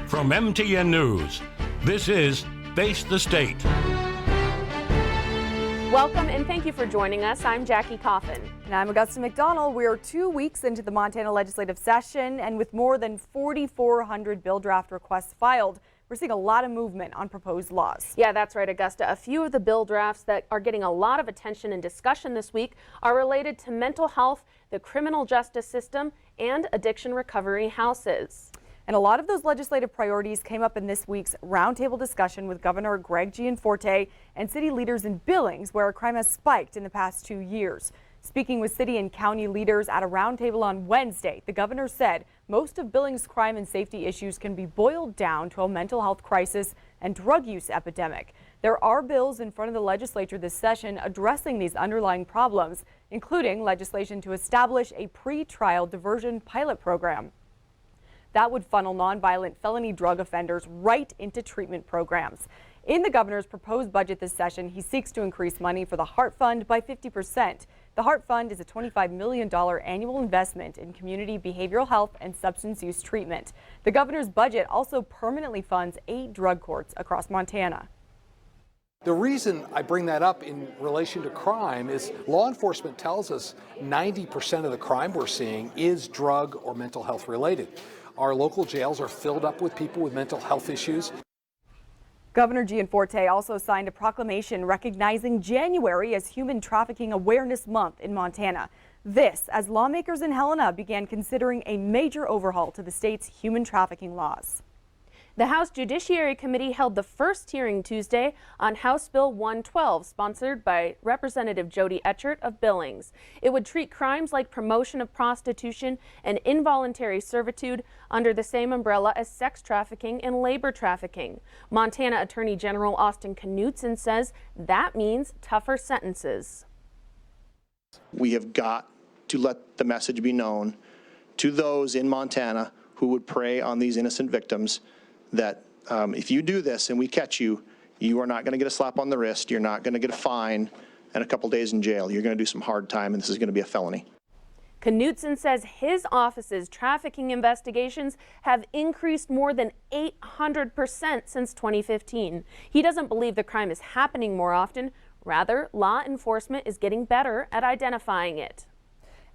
From MTN News, this is Face the State. Welcome and thank you for joining us. I'm Jackie Coffin. And I'm Augusta McDonald. We are 2 weeks into the Montana legislative session, and with more than 4,400 bill draft requests filed, we're seeing a lot of movement on proposed laws. Yeah, that's right, Augusta. A few of the bill drafts that are getting a lot of attention and discussion this week are related to mental health, the criminal justice system, and addiction recovery houses. And a lot of those legislative priorities came up in this week's roundtable discussion with Governor Greg Gianforte and city leaders in Billings, where crime has spiked in the past 2 years. Speaking with city and county leaders at a roundtable on Wednesday, the governor said most of Billings' crime and safety issues can be boiled down to a mental health crisis and drug use epidemic. There are bills in front of the legislature this session addressing these underlying problems, including legislation to establish a pre-trial diversion pilot program. That would funnel nonviolent felony drug offenders right into treatment programs. In the governor's proposed budget this session, he seeks to increase money for the Heart Fund by 50%. The Heart Fund is a $25 million annual investment in community behavioral health and substance use treatment. The governor's budget also permanently funds 8 drug courts across Montana. The reason I bring that up in relation to crime is law enforcement tells us 90% of the crime we're seeing is drug or mental health related. Our local jails are filled up with people with mental health issues. Governor Gianforte also signed a proclamation recognizing January as Human Trafficking Awareness Month in Montana. This as lawmakers in Helena began considering a major overhaul to the state's human trafficking laws. The House Judiciary Committee held the first hearing Tuesday on House Bill 112, sponsored by Representative Jody Etchert of Billings. It would treat crimes like promotion of prostitution and involuntary servitude under the same umbrella as sex trafficking and labor trafficking. Montana Attorney General Austin Knudsen says that means tougher sentences. We have got to let the message be known to those in Montana who would prey on these innocent victims that if you do this and we catch you, you are not going to get a slap on the wrist, you're not going to get a fine and a couple days in jail. You're going to do some hard time, and this is going to be a felony. Knudsen says his office's trafficking investigations have increased more than 800% since 2015. He doesn't believe the crime is happening more often. Rather, law enforcement is getting better at identifying it.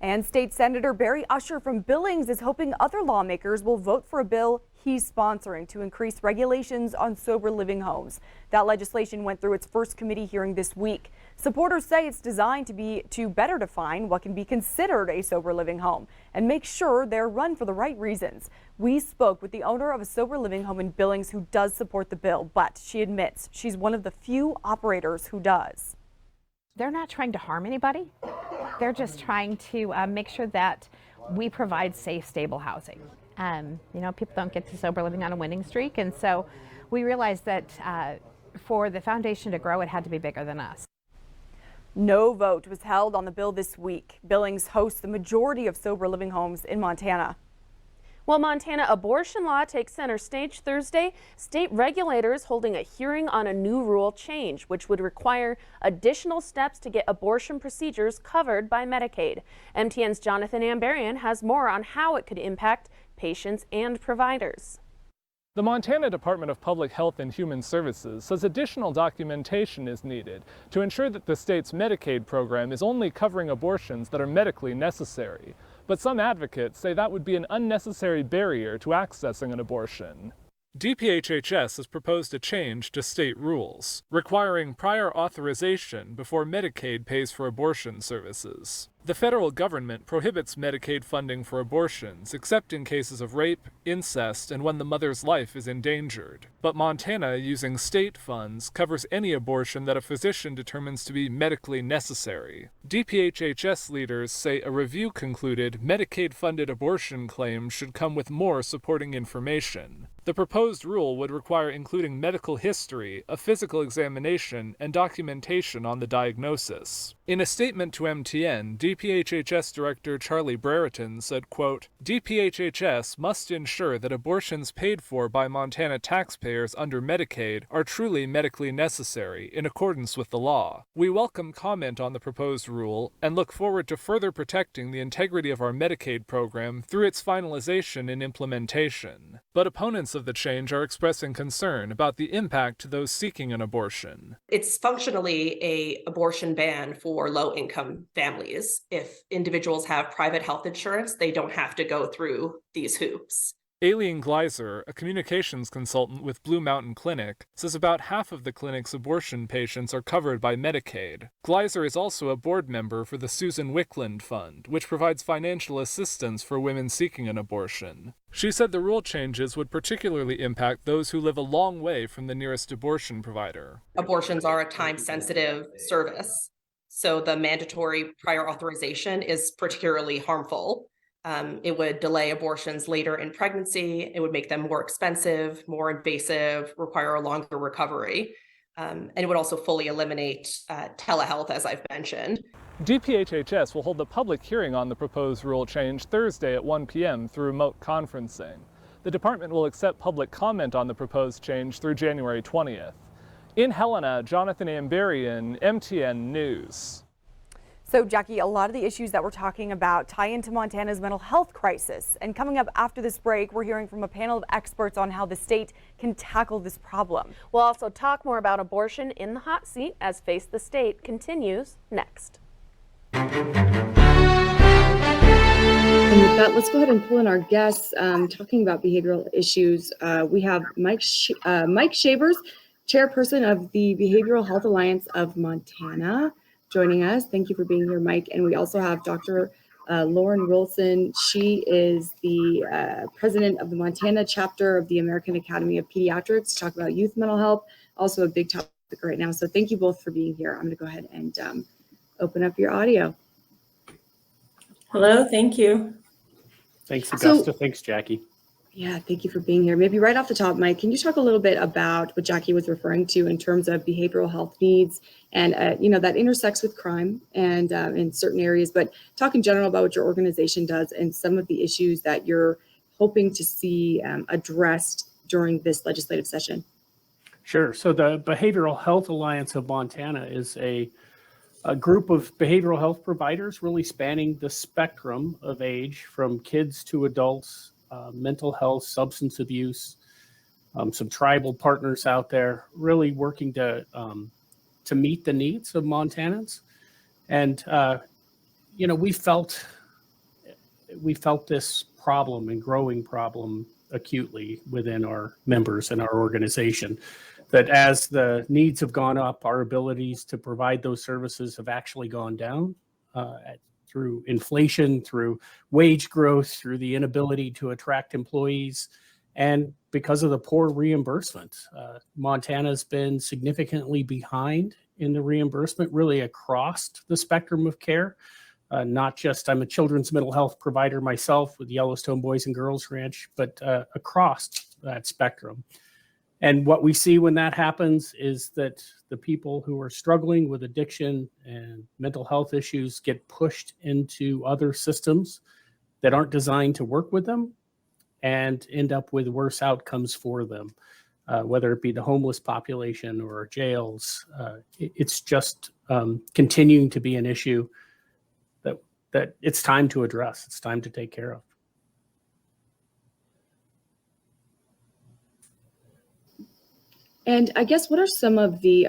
And State Senator Barry Usher from Billings is hoping other lawmakers will vote for a bill he's sponsoring to increase regulations on sober living homes. That legislation went through its first committee hearing this week. Supporters say it's designed to better define what can be considered a sober living home and make sure they're run for the right reasons. We spoke with the owner of a sober living home in Billings who does support the bill, but she admits she's one of the few operators who does. They're not trying to harm anybody. They're just trying to make sure that we provide safe, stable housing. You know, people don't get to sober living on a winning streak, and so we realized that for the foundation to grow, it had to be bigger than us. No vote was held on the bill this week. Billings hosts the majority of sober living homes in Montana. While Montana abortion law takes center stage Thursday, state regulators holding a hearing on a new rule change, which would require additional steps to get abortion procedures covered by Medicaid. MTN's Jonathan Ambarian has more on how it could impact patients and providers. The Montana Department of Public Health and Human Services says additional documentation is needed to ensure that the state's Medicaid program is only covering abortions that are medically necessary. But some advocates say that would be an unnecessary barrier to accessing an abortion. DPHHS has proposed a change to state rules, requiring prior authorization before Medicaid pays for abortion services. The federal government prohibits Medicaid funding for abortions except in cases of rape, incest, and when the mother's life is endangered. But Montana, using state funds, covers any abortion that a physician determines to be medically necessary. DPHHS leaders say a review concluded Medicaid-funded abortion claims should come with more supporting information. The proposed rule would require including medical history, a physical examination, and documentation on the diagnosis. In a statement to MTN, DPHHS Director Charlie Brereton said, quote, DPHHS must ensure that abortions paid for by Montana taxpayers under Medicaid are truly medically necessary in accordance with the law. We welcome comment on the proposed rule and look forward to further protecting the integrity of our Medicaid program through its finalization and implementation. But opponents of the change are expressing concern about the impact to those seeking an abortion. It's functionally an abortion ban for low-income families. If individuals have private health insurance, they don't have to go through these hoops. Aileen Gleiser, a communications consultant with Blue Mountain Clinic, says about half of the clinic's abortion patients are covered by Medicaid. Gleiser is also a board member for the Susan Wickland Fund, which provides financial assistance for women seeking an abortion. She said the rule changes would particularly impact those who live a long way from the nearest abortion provider. Abortions are a time-sensitive service, so the mandatory prior authorization is particularly harmful. It would delay abortions later in pregnancy. It would make them more expensive, more invasive, require a longer recovery. And it would also fully eliminate telehealth, as I've mentioned. DPHHS will hold a public hearing on the proposed rule change Thursday at 1 p.m. through remote conferencing. The department will accept public comment on the proposed change through January 20th. In Helena, Jonathan Amberian, MTN News. So, Jackie, a lot of the issues that we're talking about tie into Montana's mental health crisis. And coming up after this break, we're hearing from a panel of experts on how the state can tackle this problem. We'll also talk more about abortion in the hot seat as Face the State continues next. And with that, let's go ahead and pull in our guests talking about behavioral issues. We have Mike Shavers, chairperson of the Behavioral Health Alliance of Montana, joining us. Thank you for being here, Mike. And we also have Dr. Lauren Wilson. She is the president of the Montana chapter of the American Academy of Pediatrics to talk about youth mental health, also a big topic right now. So thank you both for being here. I'm going to go ahead and open up your audio. Hello, thank you. Thanks, Augusta. Thanks, Jackie. Yeah, thank you for being here. Maybe right off the top, Mike, can you talk a little bit about what Jackie was referring to in terms of behavioral health needs and, that intersects with crime and in certain areas, but talk in general about what your organization does and some of the issues that you're hoping to see addressed during this legislative session. Sure. So the Behavioral Health Alliance of Montana is a group of behavioral health providers really spanning the spectrum of age from kids to adults, mental health, substance abuse, some tribal partners out there really working to meet the needs of Montanans. And, we felt this problem and growing problem acutely within our members and our organization, that as the needs have gone up, our abilities to provide those services have actually gone down through inflation, through wage growth, through the inability to attract employees, and because of the poor reimbursement. Montana's been significantly behind in the reimbursement, really across the spectrum of care. Not just, I'm a children's mental health provider myself with Yellowstone Boys and Girls Ranch, but across that spectrum. And what we see when that happens is that the people who are struggling with addiction and mental health issues get pushed into other systems that aren't designed to work with them and end up with worse outcomes for them, whether it be the homeless population or jails. It's just continuing to be an issue that it's time to address. It's time to take care of. And I guess what are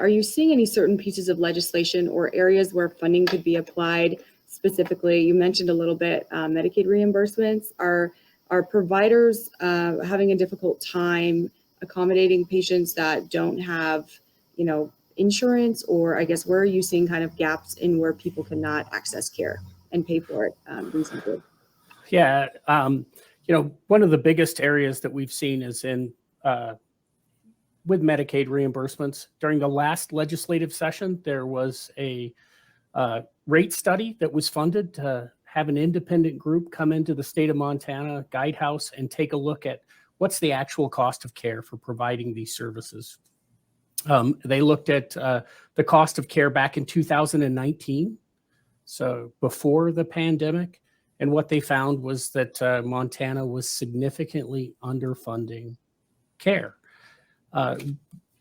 are you seeing any certain pieces of legislation or areas where funding could be applied specifically? You mentioned a little bit Medicaid reimbursements. Are providers having a difficult time accommodating patients that don't have, insurance? Or I guess where are you seeing kind of gaps in where people cannot access care and pay for it reasonably? Yeah, one of the biggest areas that we've seen is in with Medicaid reimbursements. During the last legislative session, there was a rate study that was funded to have an independent group come into the state of Montana Guidehouse and take a look at what's the actual cost of care for providing these services. They looked at the cost of care back in 2019 So before the pandemic, and what they found was that Montana was significantly underfunding care.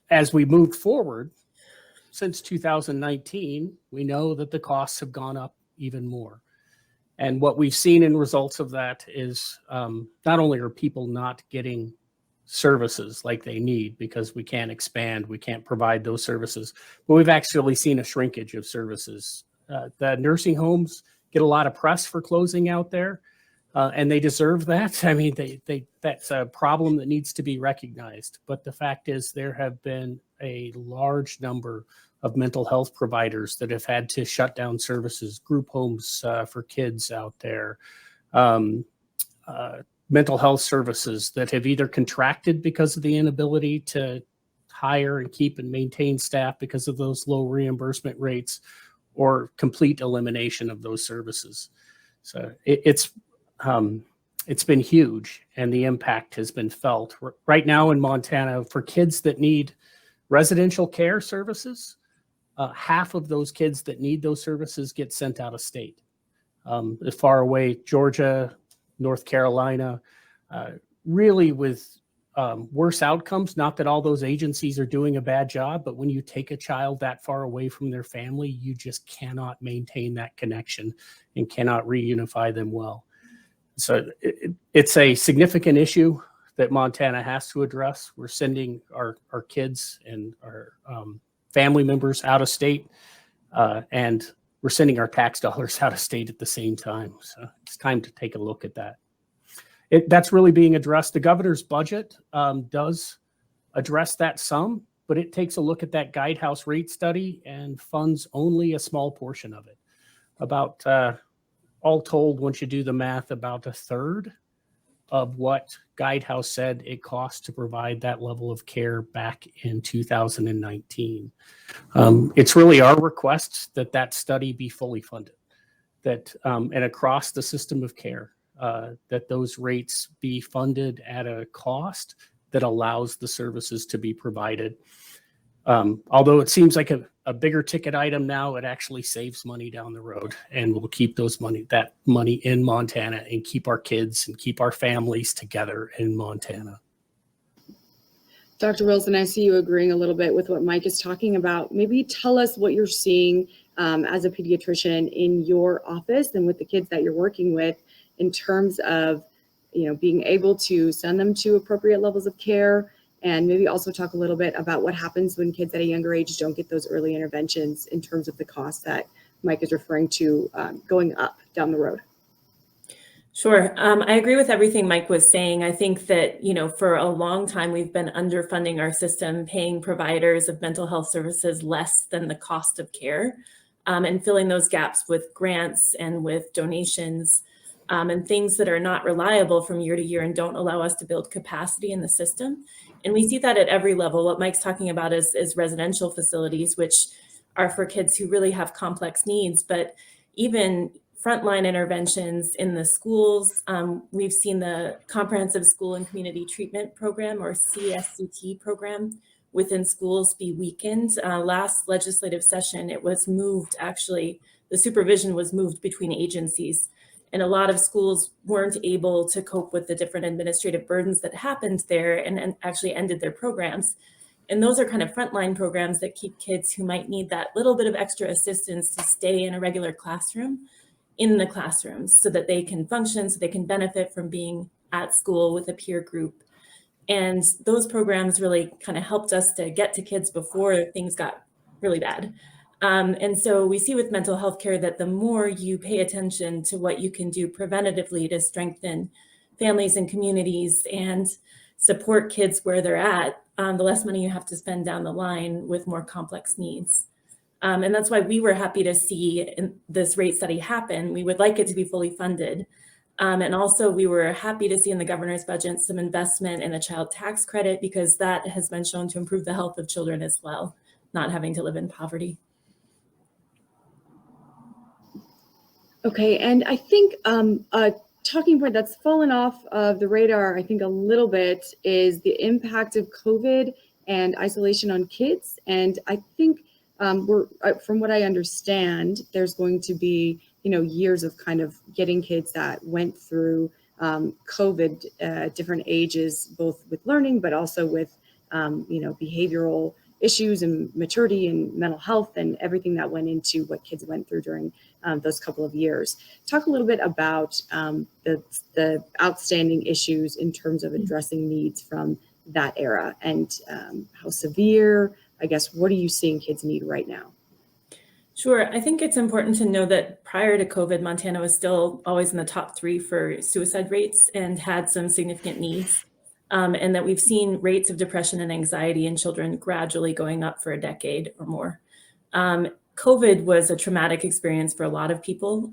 As we moved forward, since 2019, we know that the costs have gone up even more. And what we've seen in results of that is not only are people not getting services like they need because we can't expand, we can't provide those services, but we've actually seen a shrinkage of services. The nursing homes get a lot of press for closing out there, and they deserve that. I mean, that's a problem that needs to be recognized. But the fact is, there have been a large number of mental health providers that have had to shut down services, group homes for kids out there, mental health services that have either contracted because of the inability to hire and keep and maintain staff because of those low reimbursement rates, or complete elimination of those services. So it's been huge, and the impact has been felt. Right now in Montana, for kids that need residential care services, half of those kids that need those services get sent out of state. As far away, Georgia, North Carolina, really with worse outcomes. Not that all those agencies are doing a bad job, but when you take a child that far away from their family, you just cannot maintain that connection and cannot reunify them well. So it's a significant issue that Montana has to address. We're sending our kids and our family members out of state, and we're sending our tax dollars out of state at the same time. So it's time to take a look at that. That's really being addressed. The governor's budget does address that some, but it takes a look at that Guidehouse rate study and funds only a small portion of it. About, all told, once you do the math, about a third of what Guidehouse said it costs to provide that level of care back in 2019. It's really our request that that study be fully funded, that and across the system of care, that those rates be funded at a cost that allows the services to be provided. Although it seems like a bigger ticket item now, it actually saves money down the road, and we'll keep that money in Montana and keep our kids and keep our families together in Montana. Dr. Wilson, I see you agreeing a little bit with what Mike is talking about. Maybe tell us what you're seeing as a pediatrician in your office and with the kids that you're working with in terms of, being able to send them to appropriate levels of care, and maybe also talk a little bit about what happens when kids at a younger age don't get those early interventions in terms of the cost that Mike is referring to going up down the road. Sure. I agree with everything Mike was saying. I think that, for a long time, we've been underfunding our system, paying providers of mental health services less than the cost of care, and filling those gaps with grants and with donations, and things that are not reliable from year to year and don't allow us to build capacity in the system. And we see that at every level. What Mike's talking about is residential facilities, which are for kids who really have complex needs, but even frontline interventions in the schools. We've seen the Comprehensive School and Community Treatment Program, or CSCT program, within schools be weakened. Last legislative session, it was moved, actually, the supervision was moved between agencies. And a lot of schools weren't able to cope with the different administrative burdens that happened there and actually ended their programs. And those are kind of frontline programs that keep kids who might need that little bit of extra assistance to stay in a regular classroom in the classrooms so that they can function, so they can benefit from being at school with a peer group. And those programs really kind of helped us to get to kids before things got really bad. And so we see with mental health care that the more you pay attention to what you can do preventatively to strengthen families and communities and support kids where they're at, the less money you have to spend down the line with more complex needs. And that's why we were happy to see this rate study happen. We would like it to be fully funded. And also we were happy to see in the governor's budget some investment in a child tax credit, because that has been shown to improve the health of children as well, not having to live in poverty. Okay, and I think a talking point that's fallen off of the radar, I think a little bit, is the impact of COVID and isolation on kids. And I think from what I understand, there's going to be, years of kind of getting kids that went through COVID, different ages, both with learning, but also with, behavioral issues and maturity and mental health and everything that went into what kids went through during those couple of years. Talk a little bit about the outstanding issues in terms of addressing needs from that era and how severe, I guess, what are you seeing kids need right now? Sure. I think it's important to know that prior to COVID, Montana was still always in the top 3 for suicide rates and had some significant needs. And that we've seen rates of depression and anxiety in children gradually going up for a decade or more. COVID was a traumatic experience for a lot of people.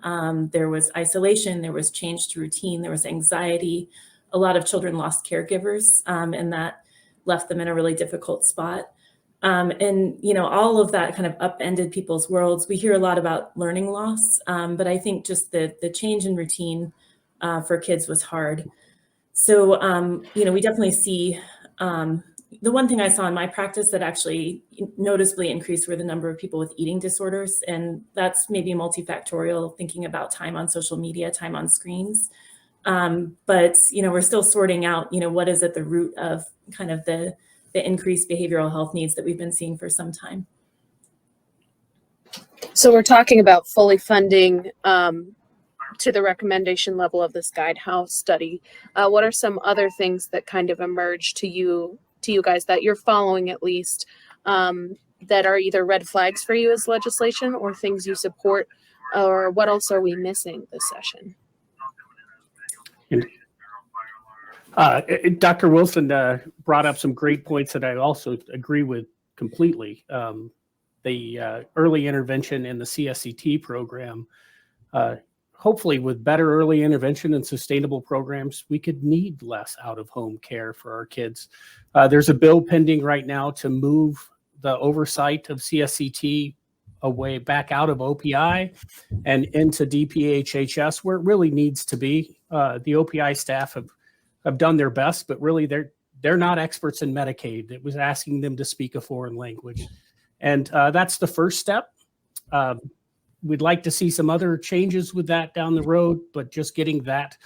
There was isolation, there was change to routine, there was anxiety. A lot of children lost caregivers, and that left them in a really difficult spot. And, all of that kind of upended people's worlds. We hear a lot about learning loss, but I think just the change in routine for kids was hard. So, we definitely see the one thing I saw in my practice that actually noticeably increased were the number of people with eating disorders. And that's maybe multifactorial, thinking about time on social media, time on screens. But, we're still sorting out, what is at the root of kind of the increased behavioral health needs that we've been seeing for some time. So we're talking about fully funding to the recommendation level of this Guidehouse study. What are some other things that kind of emerged to you guys that you're following, at least, that are either red flags for you as legislation or things you support, or what else are we missing this session? Dr. Wilson brought up some great points that I also agree with completely. The early intervention in the CSCT program, hopefully with better early intervention and sustainable programs, we could need less out-of-home care for our kids. There's a bill pending right now to move the oversight of CSCT away back out of OPI and into DPHHS, where it really needs to be. The OPI staff have done their best, but really they're not experts in Medicaid. It was asking them to speak a foreign language. And that's the first step. We'd like to see some other changes with that down the road, but just getting that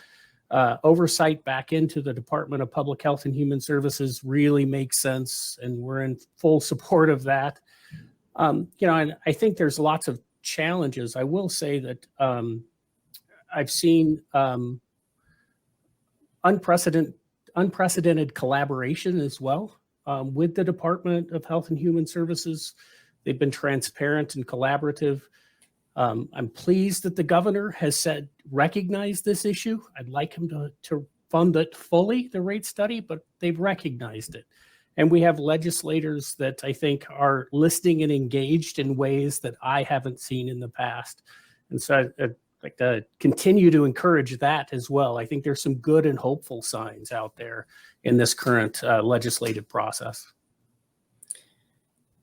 oversight back into the Department of Public Health and Human Services really makes sense, and we're in full support of that. And I think there's lots of challenges. I will say that I've seen unprecedented collaboration as well with the Department of Health and Human Services. They've been transparent and collaborative. I'm pleased that the governor has recognized this issue. I'd like him to fund it fully, the rate study, but they've recognized it. And we have legislators that I think are listening and engaged in ways that I haven't seen in the past. And so I'd like to continue to encourage that as well. I think there's some good and hopeful signs out there in this current legislative process.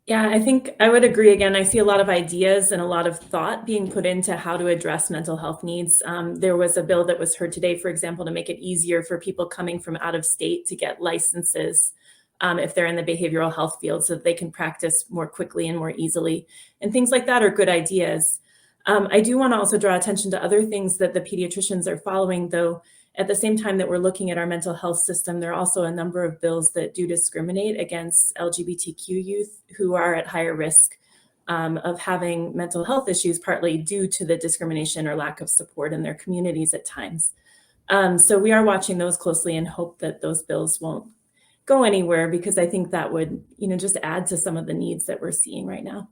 Yeah, I think I would agree. Again, I see a lot of ideas and a lot of thought being put into how to address mental health needs. There was a bill that was heard today, for example, to make it easier for people coming from out of state to get licenses if they're in the behavioral health field, so that they can practice more quickly and more easily. And things like that are good ideas. I do want to also draw attention to other things that the pediatricians are following, though. At the same time that we're looking at our mental health system, there are also a number of bills that do discriminate against LGBTQ youth who are at higher risk of having mental health issues, partly due to the discrimination or lack of support in their communities at times. So we are watching those closely and hope that those bills won't go anywhere, because I think that would, just add to some of the needs that we're seeing right now.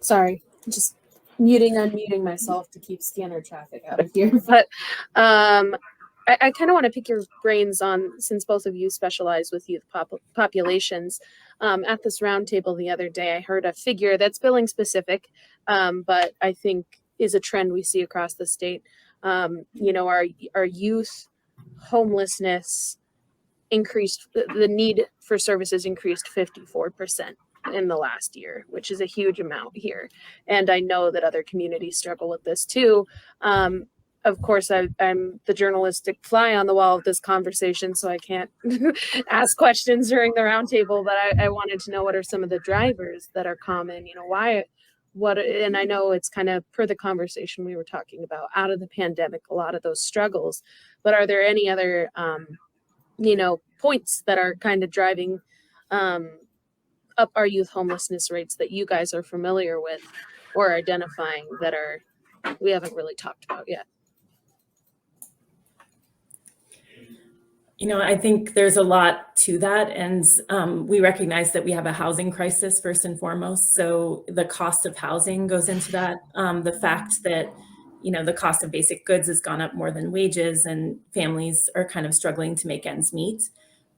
Sorry, just unmuting myself to keep scanner traffic out of here. But I kind of want to pick your brains on, since both of you specialize with youth populations. At this roundtable the other day, I heard a figure that's billing specific, but I think is a trend we see across the state. Our youth homelessness increased, the need for services increased 54% in the last year, which is a huge amount here. And I know that other communities struggle with this too. of course, I'm the journalistic fly on the wall of this conversation, so I can't ask questions during the roundtable. But I wanted to know, what are some of the drivers that are common? Why, and I know it's kind of per the conversation we were talking about, out of the pandemic, a lot of those struggles. But are there any other, points that are kind of driving up our youth homelessness rates that you guys are familiar with or identifying that we haven't really talked about yet? I think there's a lot to that. And we recognize that we have a housing crisis first and foremost. So the cost of housing goes into that. The fact that, the cost of basic goods has gone up more than wages, and families are kind of struggling to make ends meet.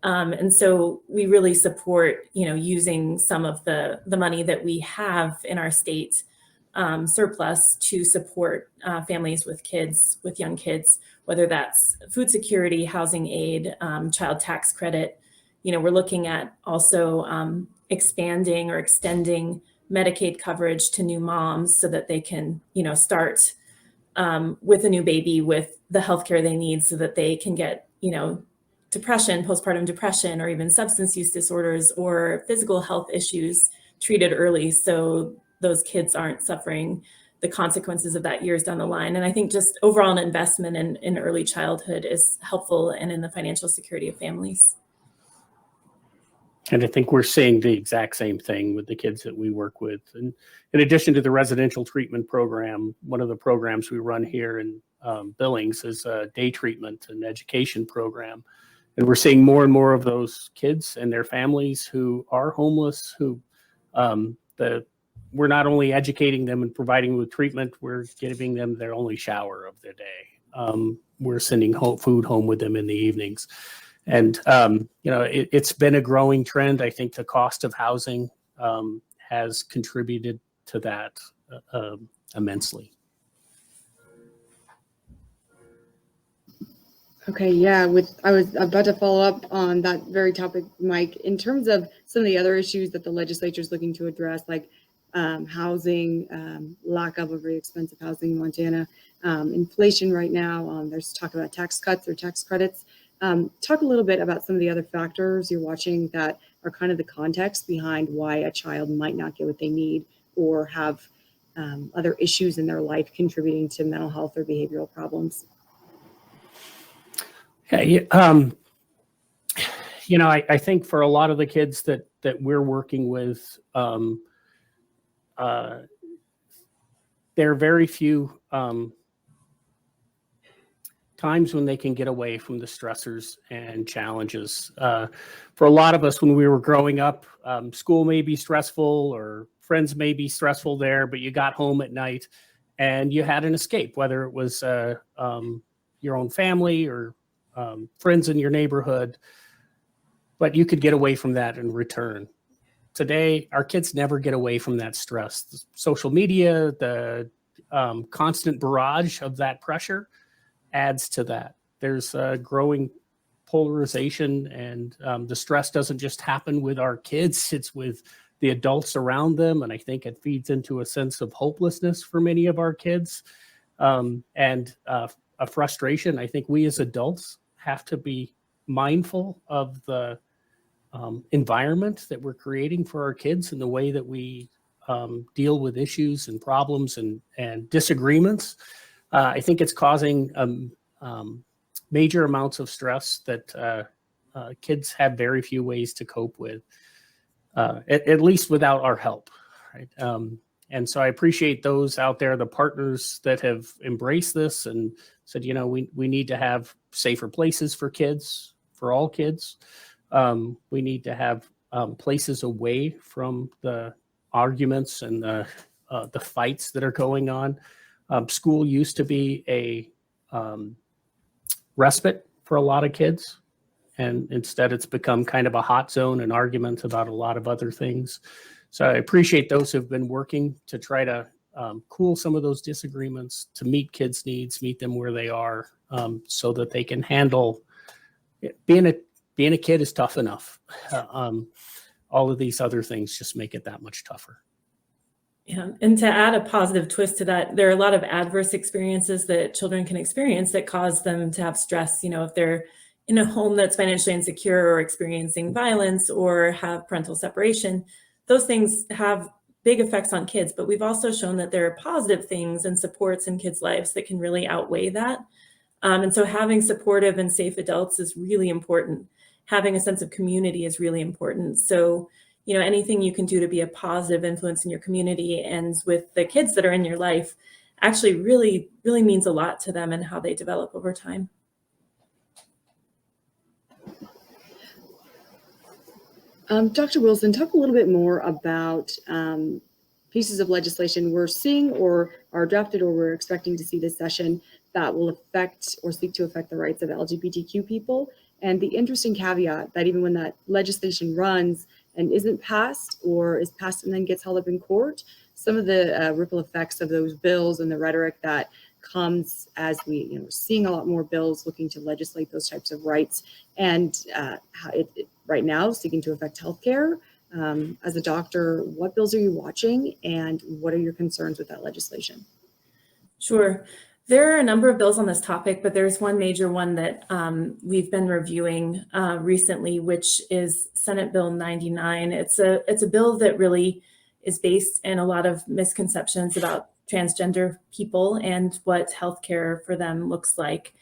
And so we really support, using some of the money that we have in our state surplus to support families with young kids, whether that's food security, housing aid, child tax credit. We're looking at also expanding or extending Medicaid coverage to new moms so that they can, start with a new baby with the healthcare they need so that they can get, depression, postpartum depression, or even substance use disorders or physical health issues treated early, so those kids aren't suffering the consequences of that years down the line. And I think just overall an investment in early childhood is helpful, and in the financial security of families. And I think we're seeing the exact same thing with the kids that we work with. And in addition to the residential treatment program, one of the programs we run here in Billings is a day treatment and education program. And we're seeing more and more of those kids and their families who are homeless, who we're not only educating them and providing them with treatment, we're giving them their only shower of the day. We're sending food home with them in the evenings. And, it's been a growing trend. I think the cost of housing has contributed to that immensely. Okay, yeah, I was about to follow up on that very topic, Mike, in terms of some of the other issues that the legislature is looking to address, like housing, lack of a very expensive housing in Montana, inflation right now. There's talk about tax cuts or tax credits. Talk a little bit about some of the other factors you're watching that are kind of the context behind why a child might not get what they need or have other issues in their life contributing to mental health or behavioral problems. Yeah, I think for a lot of the kids that we're working with, there are very few times when they can get away from the stressors and challenges. For a lot of us, when we were growing up, school may be stressful or friends may be stressful there, but you got home at night and you had an escape, whether it was your own family or friends in your neighborhood, but you could get away from that and return. Today, our kids never get away from that stress. The social media, the constant barrage of that pressure adds to that. There's a growing polarization, and the stress doesn't just happen with our kids, it's with the adults around them. And I think it feeds into a sense of hopelessness for many of our kids, and a frustration. I think we as adults have to be mindful of the environment that we're creating for our kids and the way that we deal with issues and problems and disagreements. I think it's causing major amounts of stress that kids have very few ways to cope with, at least without our help, right? And so I appreciate those out there, the partners that have embraced this and said, we need to have safer places for kids, for all kids. We need to have places away from the arguments and the fights that are going on. School used to be a respite for a lot of kids, and instead it's become kind of a hot zone and argument about a lot of other things. So I appreciate those who've been working to try to cool some of those disagreements, to meet kids' needs, meet them where they are, so that they can handle being a kid is tough enough. All of these other things just make it that much tougher. Yeah, and to add a positive twist to that, there are a lot of adverse experiences that children can experience that cause them to have stress. You know, if they're in a home that's financially insecure or experiencing violence or have parental separation, those things have big effects on kids. But we've also shown that there are positive things and supports in kids' lives that can really outweigh that. And so having supportive and safe adults is really important. Having a sense of community is really important. So, you know, anything you can do to be a positive influence in your community and with the kids that are in your life actually really means a lot to them and how they develop over time. Dr. Wilson, talk a little bit more about pieces of legislation we're seeing or are drafted or we're expecting to see this session that will affect or seek to affect the rights of LGBTQ people. And the interesting caveat that even when that legislation runs and isn't passed or is passed and then gets held up in court, some of the ripple effects of those bills and the rhetoric that comes as we're seeing a lot more bills looking to legislate those types of rights, and how it right now seeking to affect healthcare. As a doctor, what bills are you watching and what are your concerns with that legislation? Sure. There are a number of bills on this topic, but there's one major one that we've been reviewing recently, which is Senate Bill 99. It's a bill that really is based in a lot of misconceptions about transgender people and what healthcare for them looks like.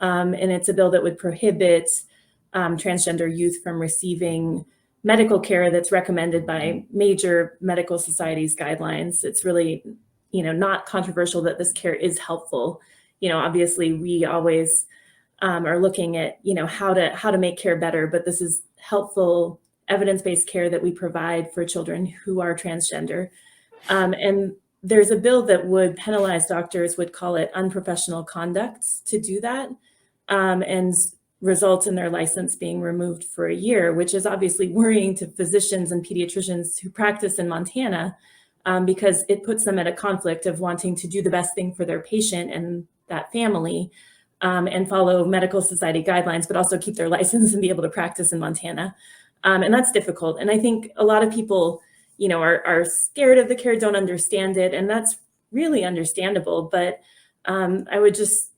And it's a bill that would prohibit transgender youth from receiving medical care that's recommended by major medical societies guidelines. It's really, not controversial that this care is helpful. Obviously we always are looking at, how to make care better, but this is helpful evidence-based care that we provide for children who are transgender. And there's a bill that would penalize doctors, would call it unprofessional conduct to do that, and result in their license being removed for a year, which is obviously worrying to physicians and pediatricians who practice in Montana, because it puts them at a conflict of wanting to do the best thing for their patient and that family, and follow medical society guidelines, but also keep their license and be able to practice in Montana. And that's difficult. And I think a lot of people, are scared of the care, don't understand it. And that's really understandable. But I would just,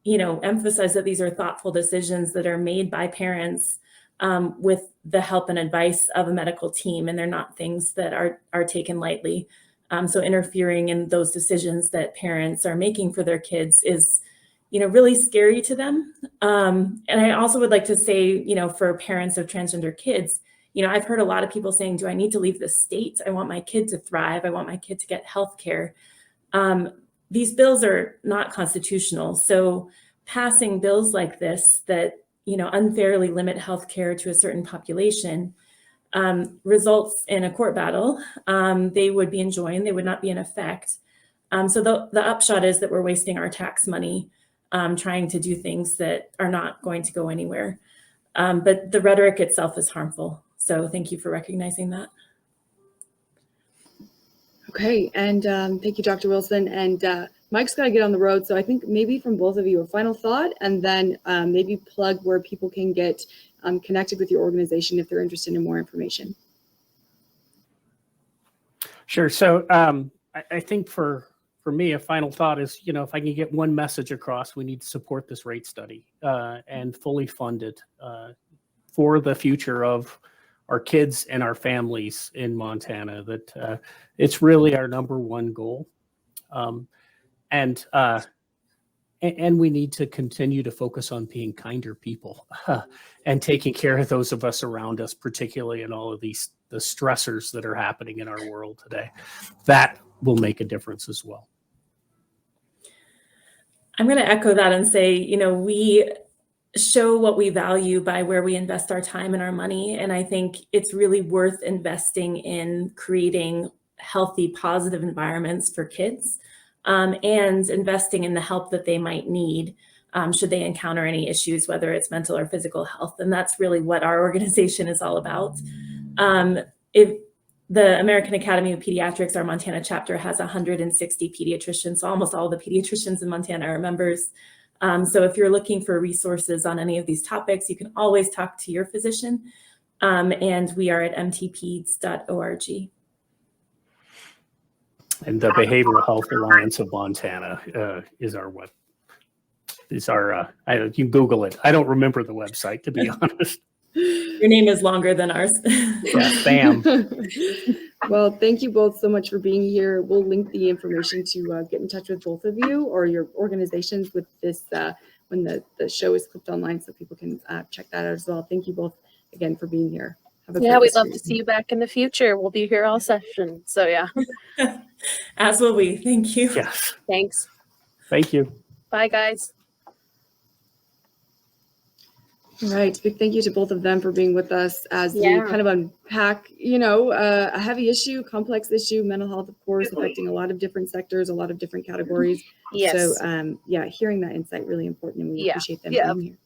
emphasize that these are thoughtful decisions that are made by parents with the help and advice of a medical team. And they're not things that are taken lightly. So interfering in those decisions that parents are making for their kids is, really scary to them. And I also would like to say, for parents of transgender kids, I've heard a lot of people saying, do I need to leave the state? I want my kid to thrive. I want my kid to get health care. These bills are not constitutional. So passing bills like this that, unfairly limit health care to a certain population results in a court battle. They would be enjoined, they would not be in effect. So the upshot is that we're wasting our tax money trying to do things that are not going to go anywhere. But the rhetoric itself is harmful. So thank you for recognizing that. Okay, and thank you, Dr. Wilson. And Mike's got to get on the road, so I think maybe from both of you a final thought, and then maybe plug where people can get connected with your organization if they're interested in more information. Sure. So I think for me, a final thought is, if I can get one message across, we need to support this rate study and fully fund it for the future of our kids and our families in Montana. That it's really our number one goal. And we need to continue to focus on being kinder people and taking care of those of us around us, particularly in all of the stressors that are happening in our world today. That will make a difference as well. I'm going to echo that and say, we show what we value by where we invest our time and our money. And I think it's really worth investing in creating healthy, positive environments for kids. And investing in the help that they might need should they encounter any issues, whether it's mental or physical health. And that's really what our organization is all about. If the American Academy of Pediatrics, our Montana chapter, has 160 pediatricians. So almost all the pediatricians in Montana are members. So if you're looking for resources on any of these topics, you can always talk to your physician. And we are at mtpeds.org. And the Behavioral Health Alliance of Montana is our web. Is our you can Google it. I don't remember the website, to be honest. Your name is longer than ours. Yeah, Sam. Well, thank you both so much for being here. We'll link the information to get in touch with both of you or your organizations with this when the show is clipped online, so people can check that out as well. Thank you both again for being here. Yeah, we'd love to see you back in the future. We'll be here all session. So yeah. As will we. Thank you. Yes. Thanks. Thank you. Bye, guys. All right. Big thank you to both of them for being with us as we kind of unpack, a heavy issue, complex issue, mental health, of course, affecting a lot of different sectors, a lot of different categories. Yes. So, hearing that insight really important, and we appreciate them being here.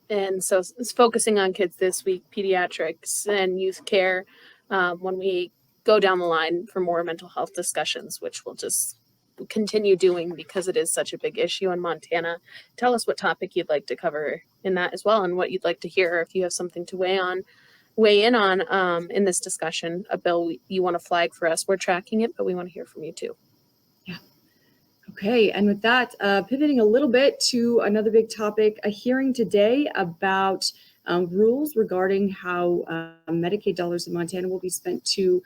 And so it's focusing on kids this week, pediatrics and youth care, when we go down the line for more mental health discussions, which we'll just continue doing because it is such a big issue in Montana. Tell us what topic you'd like to cover in that as well, and what you'd like to hear. If you have something to weigh in on in this discussion, a bill you want to flag for us, we're tracking it, but we want to hear from you too. Okay, and with that, pivoting a little bit to another big topic, a hearing today about rules regarding how Medicaid dollars in Montana will be spent to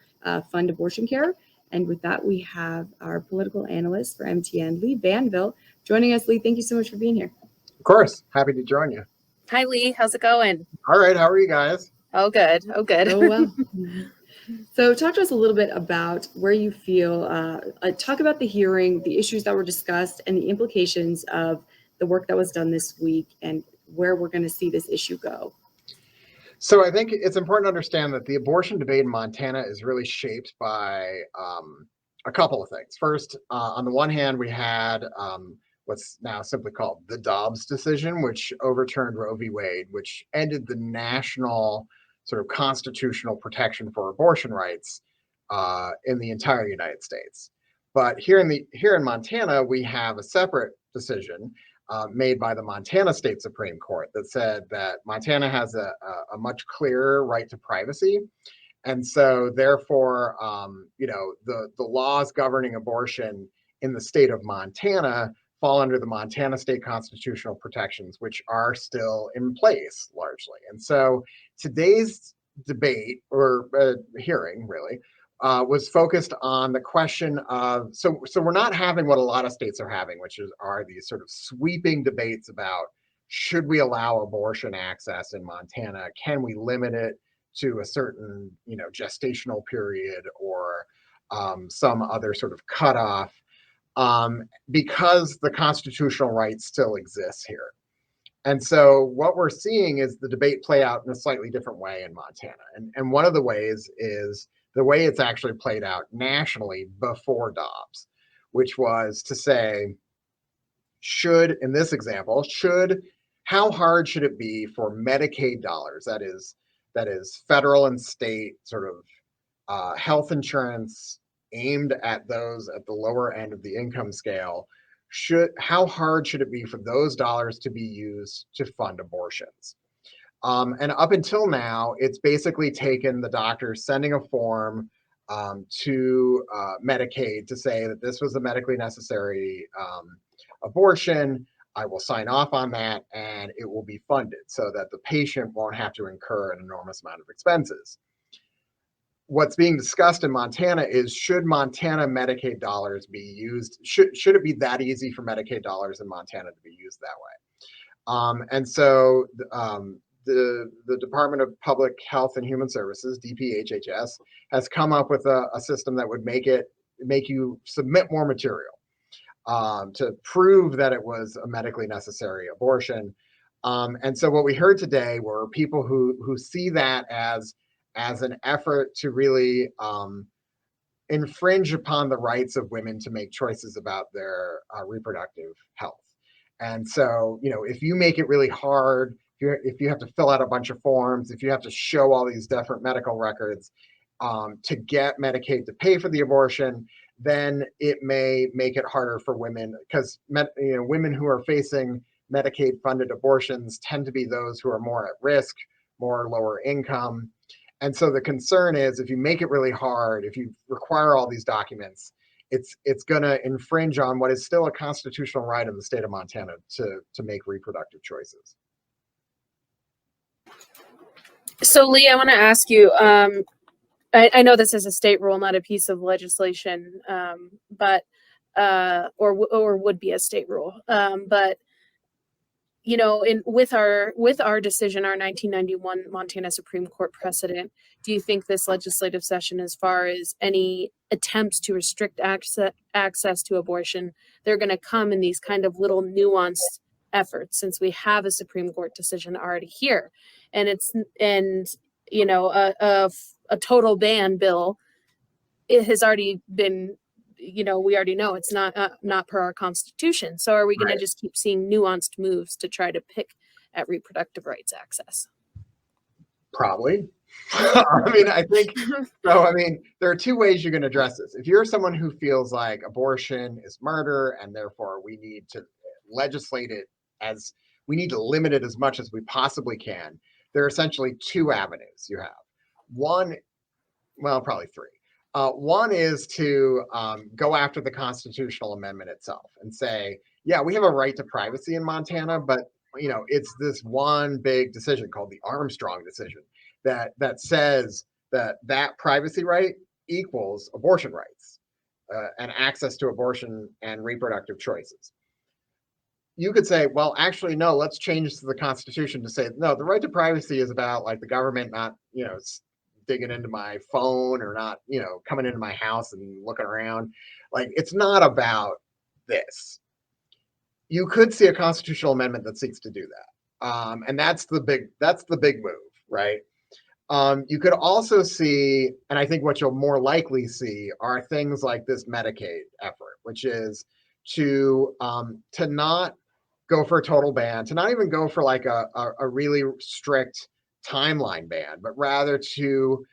fund abortion care. And with that, we have our political analyst for MTN, Lee Banville, joining us. Lee, thank you so much for being here. Of course, happy to join you. Hi, Lee. How's it going? All right, how are you guys? Oh, good. Oh, good. Oh, well. So talk to us a little bit about where you feel, talk about the hearing, the issues that were discussed, and the implications of the work that was done this week and where we're going to see this issue go. So I think it's important to understand that the abortion debate in Montana is really shaped by a couple of things. First, on the one hand, we had what's now simply called the Dobbs decision, which overturned Roe v. Wade, which ended the national sort of constitutional protection for abortion rights in the entire United States. But here in Montana, we have a separate decision made by the Montana State Supreme Court that said that Montana has a much clearer right to privacy. And so therefore, the laws governing abortion in the state of Montana fall under the Montana state constitutional protections, which are still in place largely. And so today's debate or hearing really was focused on the question of, so we're not having what a lot of states are having, which are these sort of sweeping debates about should we allow abortion access in Montana? Can we limit it to a certain, gestational period or some other sort of cutoff? Because the constitutional right still exists here. And so what we're seeing is the debate play out in a slightly different way in Montana. And one of the ways is the way it's actually played out nationally before Dobbs, which was to say, in this example, how hard should it be for Medicaid dollars, that is federal and state sort of health insurance aimed at those at the lower end of the income scale, how hard should it be for those dollars to be used to fund abortions? And up until now, it's basically taken the doctors sending a form to Medicaid to say that this was a medically necessary abortion. I will sign off on that and it will be funded so that the patient won't have to incur an enormous amount of expenses. What's being discussed in Montana is, should Montana Medicaid dollars be used? Should it be that easy for Medicaid dollars in Montana to be used that way? And so the Department of Public Health and Human Services, DPHHS, has come up with a system that would make you submit more material to prove that it was a medically necessary abortion. And so what we heard today were people who see that as an effort to really infringe upon the rights of women to make choices about their reproductive health. And so, if you make it really hard, if you have to fill out a bunch of forms, if you have to show all these different medical records to get Medicaid to pay for the abortion, then it may make it harder for women, because women who are facing Medicaid-funded abortions tend to be those who are more at risk, more lower income. And so the concern is, if you make it really hard, if you require all these documents, it's going to infringe on what is still a constitutional right of the state of Montana to make reproductive choices. So, Lee, I want to ask you. I know this is a state rule, not a piece of legislation, but or would be a state rule. But you know, with our decision, our 1991 Montana Supreme Court precedent, do you think this legislative session, as far as any attempts to restrict access to abortion, they're going to come in these kind of little nuanced efforts, since we have a Supreme Court decision already here, and you know, a total ban bill, it has already been, you know, we already know it's not per our Constitution. So are we going to just keep seeing nuanced moves to try to pick at reproductive rights access? Probably. I mean, I think so. I mean, there are two ways you can address this. If you're someone who feels like abortion is murder and therefore we need to legislate it, as we need to limit it as much as we possibly can, there are essentially two avenues you have. One, well, probably three. One is to go after the constitutional amendment itself and say, yeah, we have a right to privacy in Montana, but you know, it's this one big decision called the Armstrong decision that says that privacy right equals abortion rights and access to abortion and reproductive choices. You could say, well, actually, no, let's change the Constitution to say, no, the right to privacy is about like the government not, you know, digging into my phone or not, you know, coming into my house and looking around. Like, it's not about this. You could see a constitutional amendment that seeks to do that. And that's the big move, right? You could also see, and I think what you'll more likely see are things like this Medicaid effort, which is to not go for a total ban, to not even go for like a really strict timeline ban, but rather to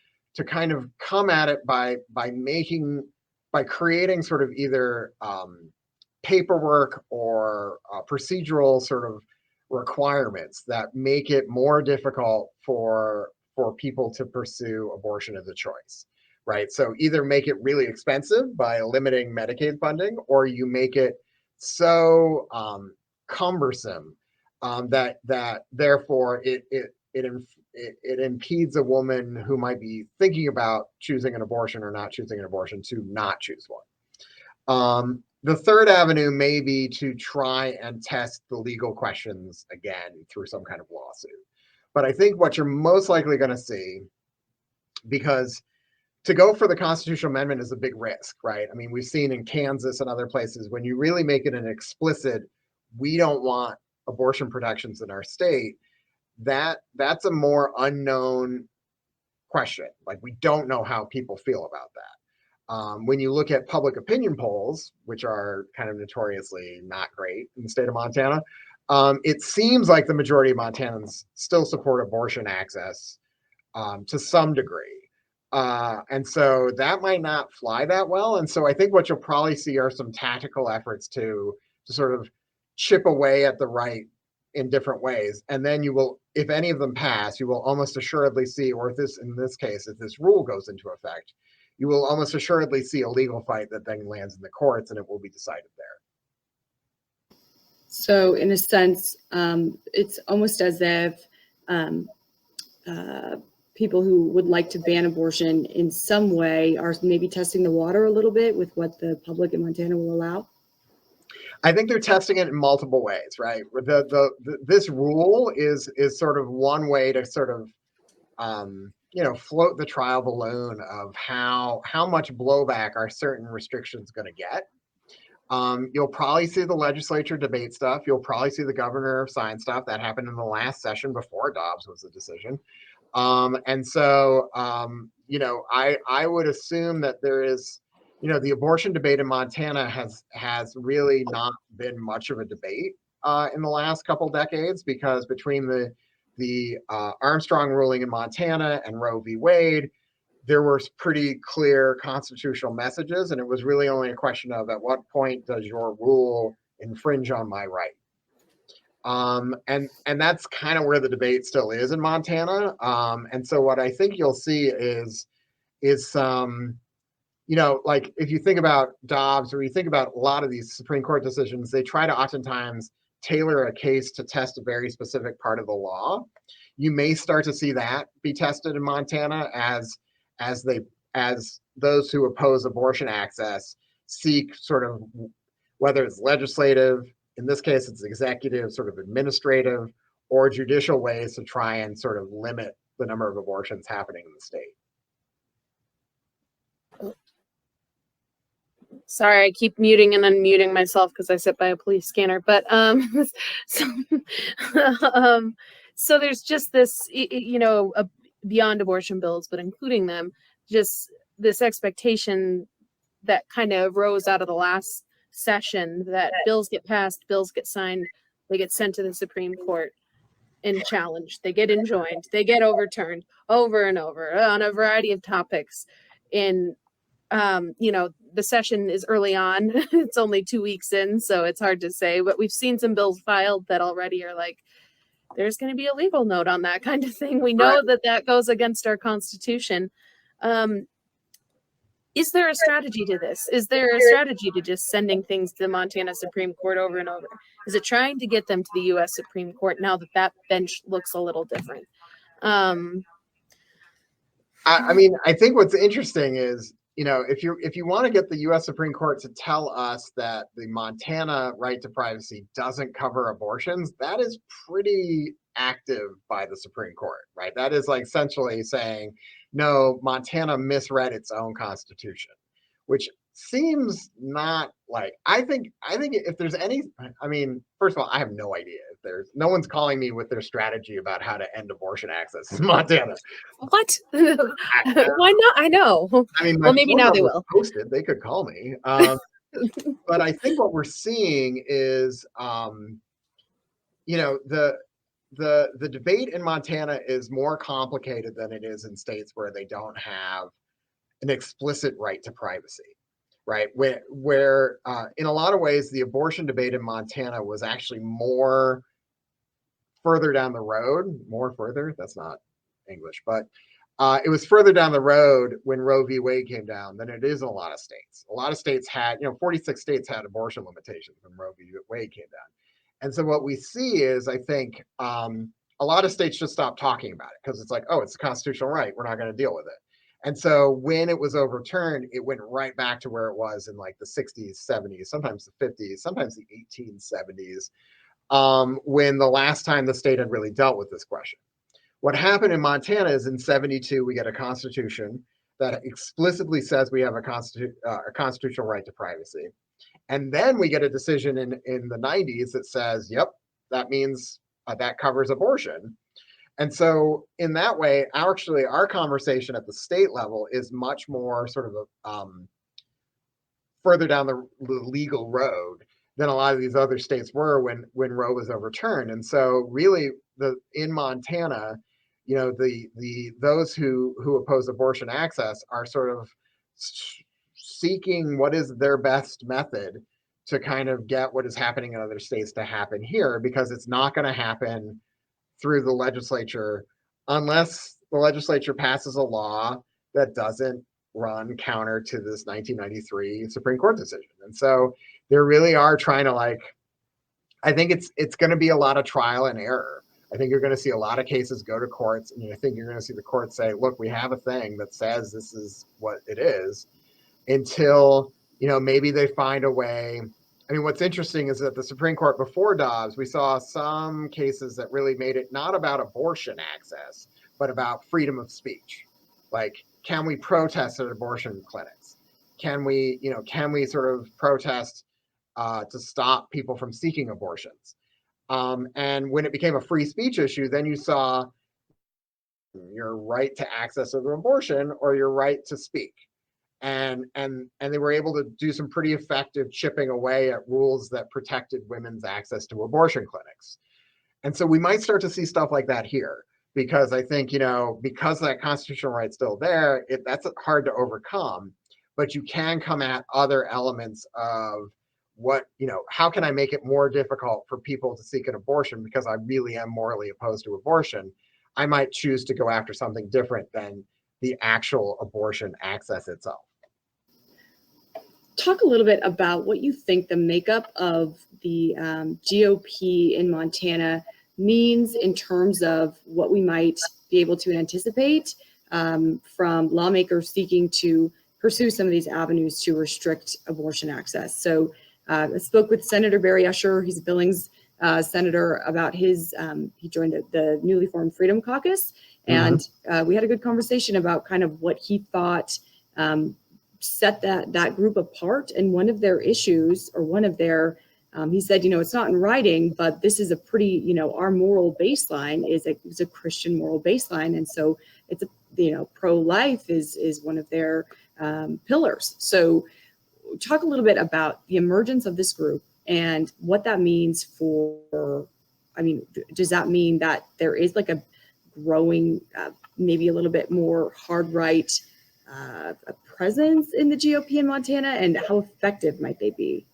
kind of come at it by creating sort of either paperwork or procedural sort of requirements that make it more difficult for people to pursue abortion as a choice, right? So either make it really expensive by limiting Medicaid funding, or you make it so cumbersome that therefore it impedes a woman who might be thinking about choosing an abortion or not choosing an abortion to not choose one. The third avenue may be to try and test the legal questions again through some kind of lawsuit. But I think what you're most likely going to see, because to go for the constitutional amendment is a big risk, right? I mean, we've seen in Kansas and other places, when you really make it an explicit, we don't want abortion protections in our state, that's a more unknown question. Like, we don't know how people feel about that. When you look at public opinion polls, which are kind of notoriously not great in the state of Montana, it seems like the majority of Montanans still support abortion access to some degree. And so that might not fly that well. And so I think what you'll probably see are some tactical efforts to sort of chip away at the right in different ways. And then you will, if any of them pass, you will almost assuredly see, or if this, in this case, if this rule goes into effect, you will almost assuredly see a legal fight that then lands in the courts and it will be decided there. So in a sense, it's almost as if people who would like to ban abortion in some way are maybe testing the water a little bit with what the public in Montana will allow. I think they're testing it in multiple ways, right? This rule is sort of one way to sort of, float the trial balloon of how much blowback are certain restrictions going to get. You'll probably see the legislature debate stuff. You'll probably see the governor sign stuff. That happened in the last session before Dobbs was the decision. And so, I would assume that there is, the abortion debate in Montana has really not been much of a debate in the last couple decades, because between the Armstrong ruling in Montana and Roe v. Wade, there were pretty clear constitutional messages, and it was really only a question of at what point does your rule infringe on my right? And that's kind of where the debate still is in Montana. And so what I think you'll see is some like if you think about Dobbs or you think about a lot of these Supreme Court decisions, they try to oftentimes tailor a case to test a very specific part of the law. You may start to see that be tested in Montana as those who oppose abortion access seek sort of, whether it's legislative, in this case it's executive, sort of administrative or judicial ways to try and sort of limit the number of abortions happening in the state. Sorry, I keep muting and unmuting myself because I sit by a police scanner. But so there's just this, beyond abortion bills, but including them, just this expectation that kind of rose out of the last session that bills get passed, bills get signed, they get sent to the Supreme Court and challenged, they get enjoined, they get overturned over and over on a variety of topics. And the session is early on. It's only 2 weeks in, so it's hard to say, but we've seen some bills filed that already are like, there's going to be a legal note on that kind of thing. We know that goes against our Constitution. Is there a strategy to this? Is there a strategy to just sending things to the Montana Supreme Court over and over? Is it trying to get them to the U.S. Supreme Court now that bench looks a little different? I think what's interesting is, if you want to get the U.S. Supreme Court to tell us that the Montana right to privacy doesn't cover abortions, that is pretty active by the Supreme Court, right? That is like essentially saying, no, Montana misread its own constitution, which seems not like, I think if there's any, first of all, I have no idea. No one's calling me with their strategy about how to end abortion access in Montana. What? Why not? I know. Well, maybe now they will. Posted. They could call me. But I think what we're seeing is, the debate in Montana is more complicated than it is in states where they don't have an explicit right to privacy. Right, where in a lot of ways the abortion debate in Montana was actually more further down the road, that's not English, but it was further down the road when Roe v. Wade came down than it is in a lot of states. A lot of states had, 46 states had abortion limitations when Roe v. Wade came down. And so what we see is, I think, a lot of states just stopped talking about it because it's like, oh, it's a constitutional right, we're not going to deal with it. And so when it was overturned, it went right back to where it was in like the 60s, 70s, sometimes the 50s, sometimes the 1870s, when the last time the state had really dealt with this question. What happened in Montana is in 72, we get a constitution that explicitly says we have a constitutional right to privacy. And then we get a decision in the 90s that says, yep, that means that covers abortion. And so in that way, actually, our conversation at the state level is much more sort of further down the legal road than a lot of these other states were when Roe was overturned. And so really in Montana, those who oppose abortion access are sort of seeking what is their best method to kind of get what is happening in other states to happen here, because it's not going to happen through the legislature unless the legislature passes a law that doesn't run counter to this 1993 Supreme Court decision. And so they really are trying to I think it's going to be a lot of trial and error. I think you're going to see a lot of cases go to courts, and I think you're going to see the courts say, look, we have a thing that says this is what it is, until, maybe they find a way. What's interesting is that the Supreme Court before Dobbs, we saw some cases that really made it not about abortion access, but about freedom of speech. Like, can we protest at abortion clinics? Can we sort of protest to stop people from seeking abortions? And when it became a free speech issue, then you saw your right to access of abortion or your right to speak. And they were able to do some pretty effective chipping away at rules that protected women's access to abortion clinics. And so we might start to see stuff like that here, because I think, because that constitutional right's still there, that's hard to overcome, but you can come at other elements of how can I make it more difficult for people to seek an abortion because I really am morally opposed to abortion? I might choose to go after something different than the actual abortion access itself. talk a little bit about what you think the makeup of the GOP in Montana means in terms of what we might be able to anticipate from lawmakers seeking to pursue some of these avenues to restrict abortion access. So I spoke with Senator Barry Usher. He's a Billings senator about his, he joined the newly formed Freedom Caucus. And we had a good conversation about kind of what he thought set that group apart. And one of their issues, or one of their, he said, it's not in writing, but this is a pretty, our moral baseline is a Christian moral baseline. And so it's pro-life is one of their pillars. So talk a little bit about the emergence of this group and what that means for, does that mean that there is like a growing, maybe a little bit more hard right presence in the GOP in Montana, and how effective might they be?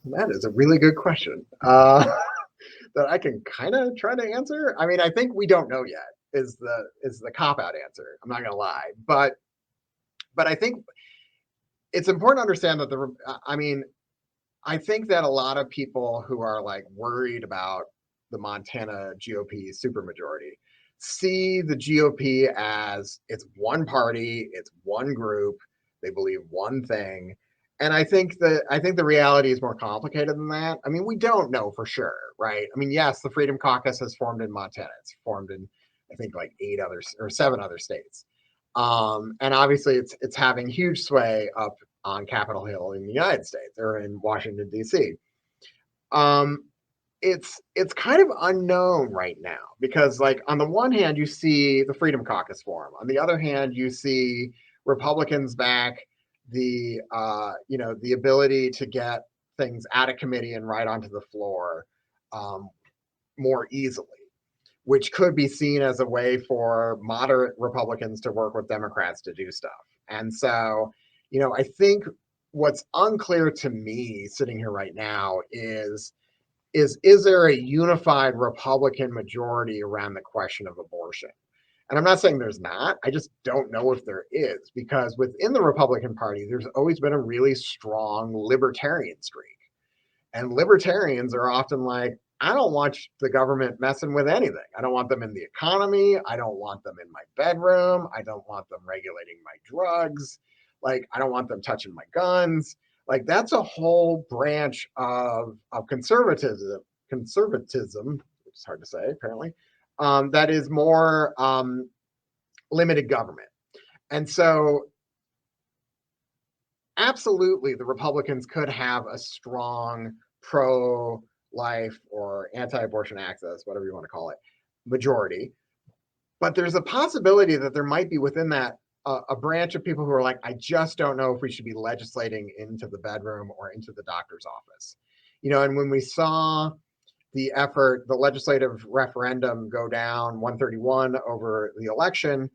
That is a really good question that I can kind of try to answer. I think we don't know yet is the cop-out answer. I'm not gonna lie, but I think it's important to understand that I think that a lot of people who are like worried about the Montana GOP supermajority see the GOP as it's one party, it's one group, they believe one thing. And I think the reality is more complicated than that. We don't know for sure, right? Yes, the Freedom Caucus has formed in Montana. It's formed in, I think, like 7 other states. And obviously it's having huge sway up on Capitol Hill in the United States, or in Washington, D.C. It's kind of unknown right now because, like, on the one hand, you see the Freedom Caucus form. On the other hand, you see Republicans back the ability to get things out of committee and right onto the floor more easily, which could be seen as a way for moderate Republicans to work with Democrats to do stuff. And so, I think what's unclear to me sitting here right now is there a unified Republican majority around the question of abortion? And I'm not saying there's not, I just don't know if there is, because within the Republican Party, there's always been a really strong libertarian streak. And libertarians are often like, I don't want the government messing with anything. I don't want them in the economy. I don't want them in my bedroom. I don't want them regulating my drugs. Like, I don't want them touching my guns. Like, that's a whole branch of conservatism, which is hard to say, apparently, that is more limited government. And so absolutely, the Republicans could have a strong pro-life or anti-abortion access, whatever you want to call it, majority. But there's a possibility that there might be within that a branch of people who are like, I just don't know if we should be legislating into the bedroom or into the doctor's office. And when we saw the legislative referendum go down 131 over the election,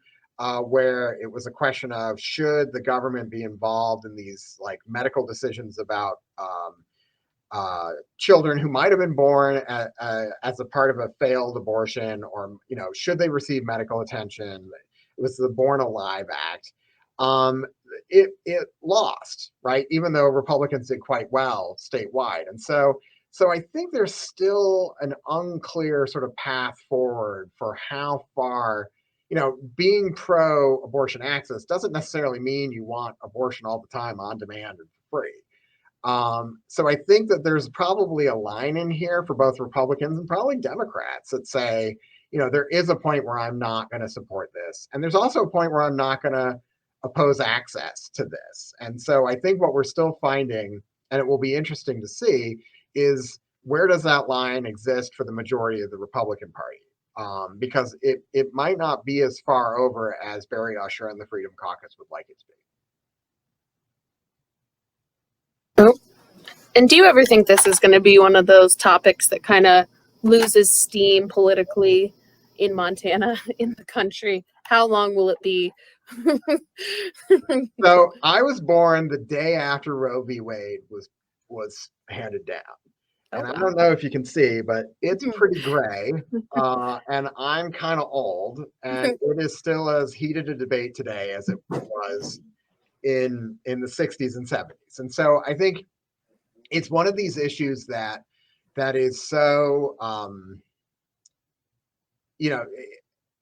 where it was a question of should the government be involved in these like medical decisions about children who might have been born as a part of a failed abortion, or should they receive medical attention? It was the Born Alive Act. It lost, right? Even though Republicans did quite well statewide. And so I think there's still an unclear sort of path forward for how far, being pro-abortion access doesn't necessarily mean you want abortion all the time on demand and for free. So I think that there's probably a line in here for both Republicans and probably Democrats that say, there is a point where I'm not going to support this. And there's also a point where I'm not going to oppose access to this. And so I think what we're still finding, and it will be interesting to see, is where does that line exist for the majority of the Republican Party? Because it might not be as far over as Barry Usher and the Freedom Caucus would like it to be. Oh. And do you ever think this is going to be one of those topics that kind of loses steam politically in Montana, in the country? How long will it be? So I was born the day after Roe v. Wade was handed down. And I don't know if you can see, but it's pretty gray. And I'm kind of old. And it is still as heated a debate today as it was in the 60s and 70s. And so I think it's one of these issues that is so,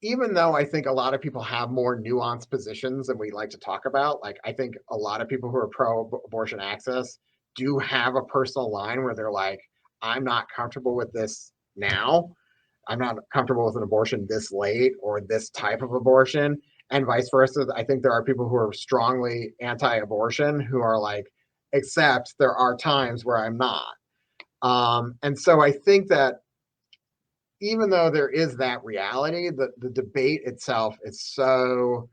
even though I think a lot of people have more nuanced positions than we like to talk about, like I think a lot of people who are pro-abortion access do have a personal line where they're like, I'm not comfortable with this now. I'm not comfortable with an abortion this late or this type of abortion, and vice versa. I think there are people who are strongly anti-abortion who are like, except there are times where I'm not. And so I think that even though there is that reality, the debate itself is so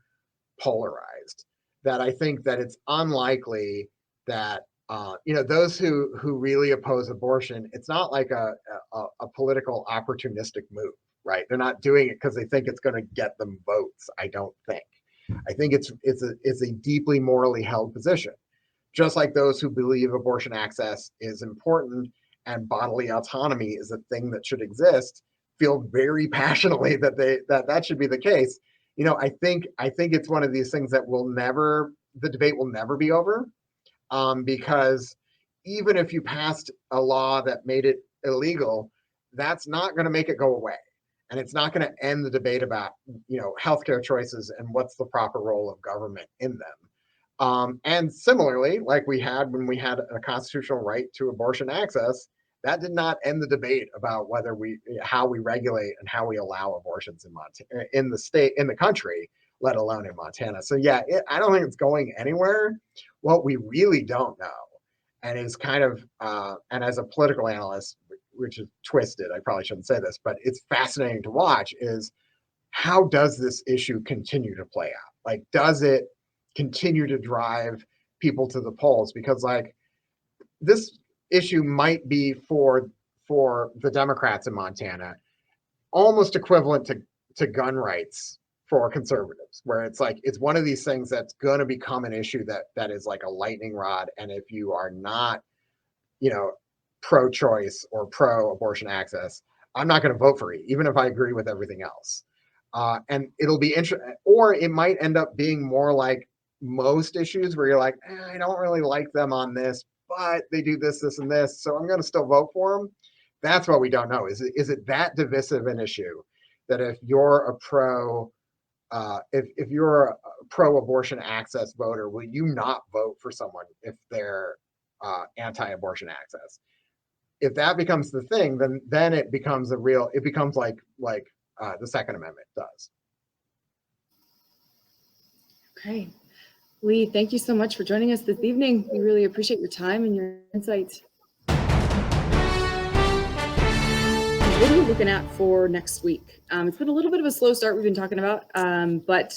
polarized that I think that it's unlikely that those who really oppose abortion, it's not like a political opportunistic move, right? They're not doing it because they think it's going to get them votes. I don't think. I think it's a deeply morally held position, just like those who believe abortion access is important and bodily autonomy is a thing that should exist, feel very passionately that should be the case. I think it's one of these things that the debate will never be over, because even if you passed a law that made it illegal, that's not going to make it go away, and it's not going to end the debate about healthcare choices and what's the proper role of government in them. And similarly, like we had when we had a constitutional right to abortion access, that did not end the debate about how we regulate and how we allow abortions in Montana, in the country, let alone in Montana. So yeah, I don't think it's going anywhere. What we really don't know, and is kind of, and as a political analyst, which is twisted, I probably shouldn't say this, but it's fascinating to watch, is how does this issue continue to play out? Like, does it continue to drive people to the polls? Because like this issue might be for the Democrats in Montana almost equivalent to gun rights for conservatives, where it's like it's one of these things that's going to become an issue that is like a lightning rod, and if you are not pro-choice or pro-abortion access, I'm not going to vote for you, even if I agree with everything else. And it'll be interesting, or it might end up being more like most issues where you're like, I don't really like them on this, but they do this, this, and this, so I'm going to still vote for them. That's what we don't know. Is it that divisive an issue that if you're if you're a pro-abortion access voter, will you not vote for someone if they're anti-abortion access? If that becomes the thing, then it becomes like the Second Amendment does. Okay. Lee, thank you so much for joining us this evening. We really appreciate your time and your insights. What are you looking at for next week? It's been a little bit of a slow start we've been talking about, but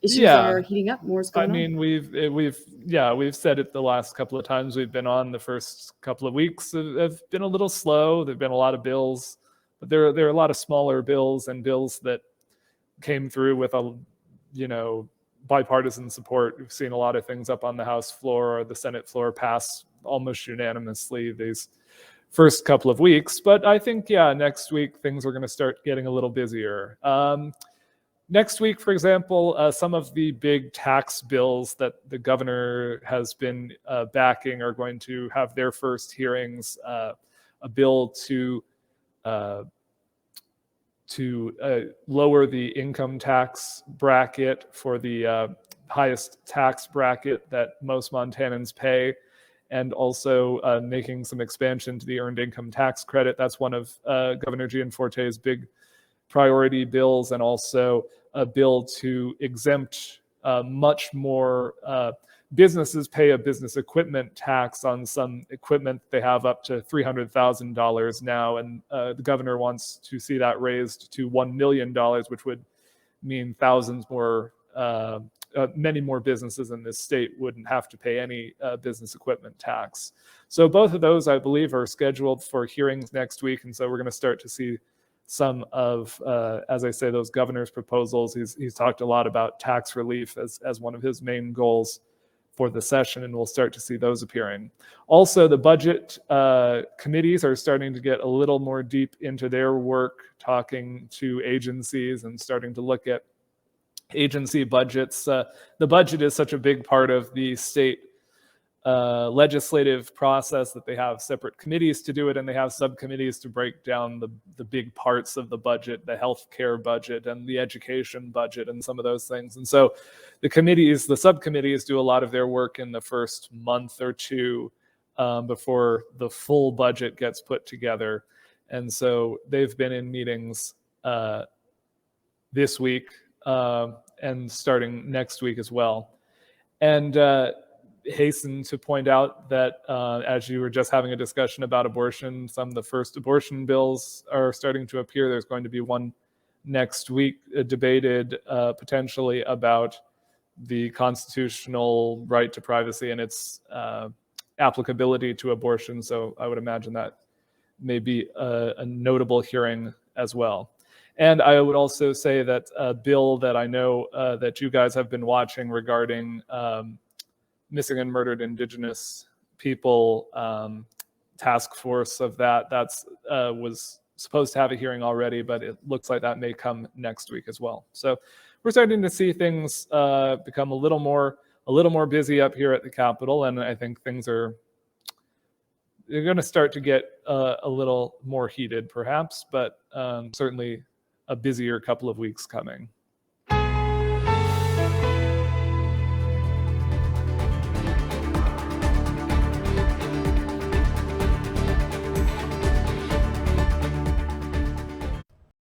issues are heating up. More's going on. I mean, we've said it the last couple of times we've been on. The first couple of weeks have been a little slow. There've been a lot of bills, but there are a lot of smaller bills and bills that came through with bipartisan support. We've seen a lot of things up on the House floor or the Senate floor pass almost unanimously these first couple of weeks. But I think, next week things are going to start getting a little busier. Next week, for example, some of the big tax bills that the governor has been backing are going to have their first hearings. A bill to lower the income tax bracket for the highest tax bracket that most Montanans pay, and also making some expansion to the earned income tax credit. That's one of Governor Gianforte's big priority bills, and also a bill to exempt much more businesses pay a business equipment tax on some equipment they have up to $300,000 now, and the governor wants to see that raised to $1 million, which would mean thousands more, many more businesses in this state wouldn't have to pay any business equipment tax. So both of those, I believe, are scheduled for hearings next week, and so we're going to start to see some of, as I say, those governor's proposals. He's talked a lot about tax relief as one of his main goals for the session, and we'll start to see those appearing. Also, the budget committees are starting to get a little more deep into their work, talking to agencies and starting to look at agency budgets. The budget is such a big part of the state legislative process that they have separate committees to do it, and they have subcommittees to break down the big parts of the budget, the healthcare budget and the education budget and some of those things. And so the subcommittees do a lot of their work in the first month or two before the full budget gets put together. And so they've been in meetings this week and starting next week as well. And hasten to point out that as you were just having a discussion about abortion, some of the first abortion bills are starting to appear. There's going to be one next week debated potentially about the constitutional right to privacy and its applicability to abortion. So I would imagine that may be a notable hearing as well. And I would also say that a bill that I know that you guys have been watching regarding missing and murdered Indigenous people task force of that's was supposed to have a hearing already, but it looks like that may come next week as well. So we're starting to see things become a little more busy up here at the Capitol, and I think they're going to start to get a little more heated perhaps, but certainly a busier couple of weeks coming.